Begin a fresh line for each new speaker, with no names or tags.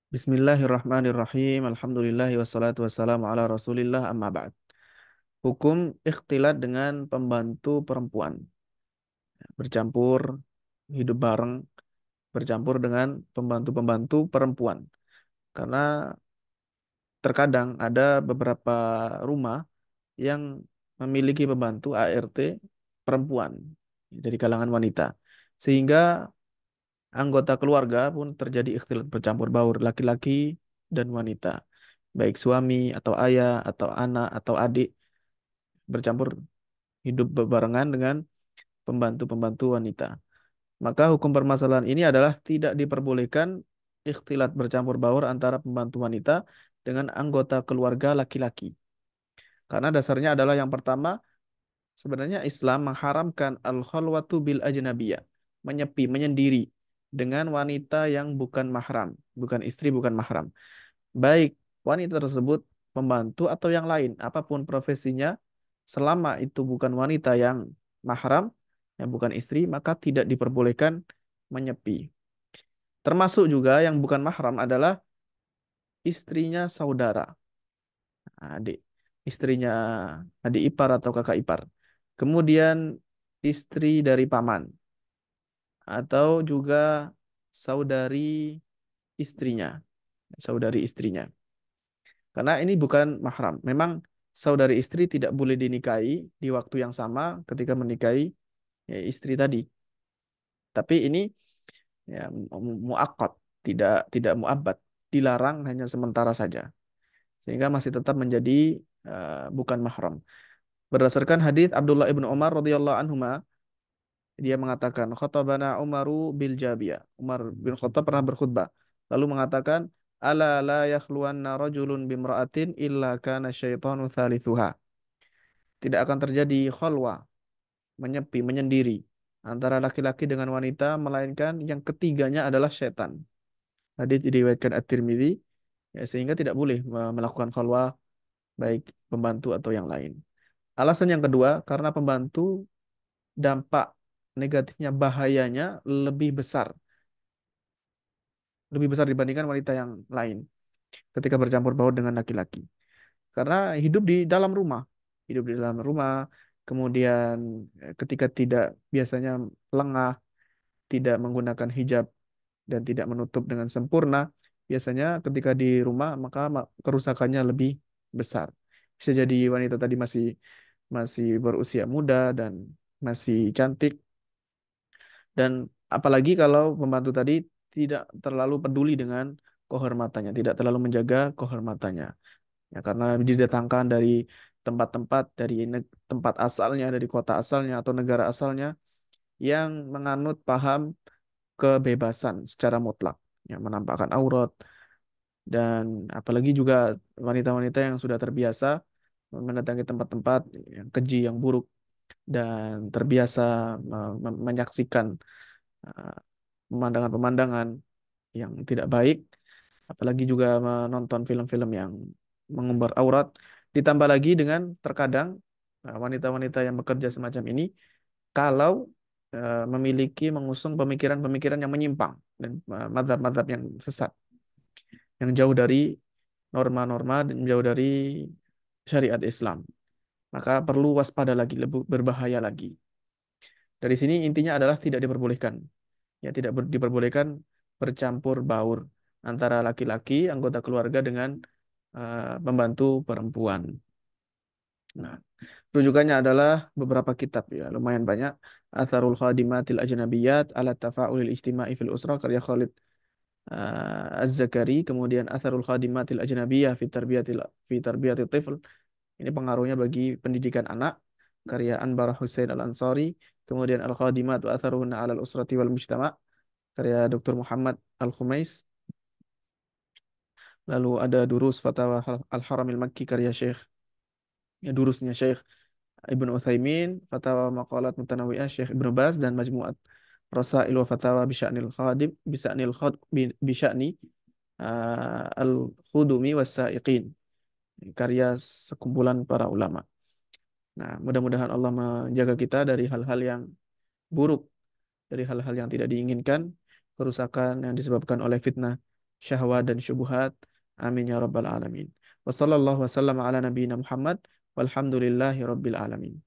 Bismillahirrahmanirrahim. Alhamdulillahi wassalatu wassalamu ala Rasulillah amma ba'd. Hukum ikhtilat dengan pembantu perempuan. Bercampur, hidup bareng, bercampur dengan pembantu-pembantu perempuan. Karena terkadang ada beberapa rumah yang memiliki pembantu ART perempuan dari kalangan wanita. Sehingga anggota keluarga pun terjadi ikhtilat bercampur baur laki-laki dan wanita. Baik suami atau ayah atau anak atau adik bercampur hidup bebarengan dengan pembantu-pembantu wanita. Maka hukum permasalahan ini adalah tidak diperbolehkan ikhtilat bercampur baur antara pembantu wanita dengan anggota keluarga laki-laki. Karena dasarnya adalah yang pertama, sebenarnya Islam mengharamkan al-khalwatu bil ajnabiyah, menyepi, menyendiri dengan wanita yang bukan mahram, bukan istri, bukan mahram. Baik wanita tersebut pembantu atau yang lain, apapun profesinya, selama itu bukan wanita yang mahram, yang bukan istri, maka tidak diperbolehkan menyepi. Termasuk juga yang bukan mahram adalah istrinya saudara, adik, istrinya adik ipar atau kakak ipar. Kemudian istri dari paman atau juga saudari istrinya, saudari istrinya. Karena ini bukan mahram. Memang saudari istri tidak boleh dinikahi di waktu yang sama ketika menikahi ya, istri tadi. Tapi ini ya muakkad, tidak muabbad, dilarang hanya sementara saja. Sehingga masih tetap menjadi bukan mahram. Berdasarkan hadis Abdullah ibnu Umar radhiyallahu anhuma, dia mengatakan khatabana Umaru bil Jabiyah. Umar bin Khattab pernah berkhutbah lalu mengatakan ala la yakhluwanna rajulun bimra'atin illa kana syaitanu thalithuha. Tidak akan terjadi khalwa, menyepi, menyendiri antara laki-laki dengan wanita melainkan yang ketiganya adalah setan. Hadits diriwayatkan At-Tirmidzi, ya, sehingga tidak boleh melakukan khalwa baik pembantu atau yang lain. Alasan yang kedua, karena pembantu dampak negatifnya, bahayanya lebih besar dibandingkan wanita yang lain ketika bercampur baur dengan laki-laki. Karena hidup di dalam rumah, kemudian ketika tidak biasanya lengah, tidak menggunakan hijab dan tidak menutup dengan sempurna, biasanya ketika di rumah maka kerusakannya lebih besar. Bisa jadi wanita tadi masih masih berusia muda dan masih cantik, dan apalagi kalau pembantu tadi tidak terlalu peduli dengan kehormatannya, tidak terlalu menjaga kehormatannya. Ya, karena didatangkan dari tempat-tempat dari tempat asalnya, dari kota asalnya atau negara asalnya yang menganut paham kebebasan secara mutlak, yang menampakkan aurat, dan apalagi juga wanita-wanita yang sudah terbiasa mendatangi tempat-tempat yang keji, yang buruk, dan terbiasa menyaksikan uh, pemandangan-pemandangan yang tidak baik, apalagi juga menonton film-film yang mengumbar aurat, ditambah lagi dengan terkadang wanita-wanita yang bekerja semacam ini kalau memiliki mengusung pemikiran-pemikiran yang menyimpang dan mazhab-mazhab yang sesat, yang jauh dari norma-norma dan jauh dari syariat Islam, maka perlu waspada lagi, lebih berbahaya lagi. Dari sini intinya adalah tidak diperbolehkan, ya, tidak diperbolehkan bercampur baur antara laki-laki anggota keluarga dengan pembantu perempuan. Nah, rujukannya adalah beberapa kitab, ya, lumayan banyak. Atharul Khadimatil Ajnabiyat ala Tafa'ulil Ijtima'i fil Usra karya Khalid Az-Zakari, kemudian Atharul Khadimatil Ajnabiyah fi Tarbiyatil Tifl. Ini pengaruhnya bagi pendidikan anak, karya Anbar Hussein Al-Ansari, kemudian Al-Khadimat wa Atharuhunna 'ala al-Usrati wal Mujtama', karya Dr. Muhammad Al-Khumais. Lalu ada Durus Fatawa Al-Haramil Makki karya Syekh, ya, durusnya Syekh Ibnu Utsaimin, Fatawa Maqalat Mutanawwi'ah Syekh Ibnu Baz, dan Majmu'at Rasail wa Fatawa Bisya'ni Al-Khudumi was-Sa'iqin, karya sekumpulan para ulama. Nah, mudah-mudahan Allah menjaga kita dari hal-hal yang buruk, dari hal-hal yang tidak diinginkan, kerusakan yang disebabkan oleh fitnah syahwat dan syubhat. Amin ya rabbal alamin. Wassallallahu wasallam ala nabiyina Muhammad walhamdulillahi rabbil alamin.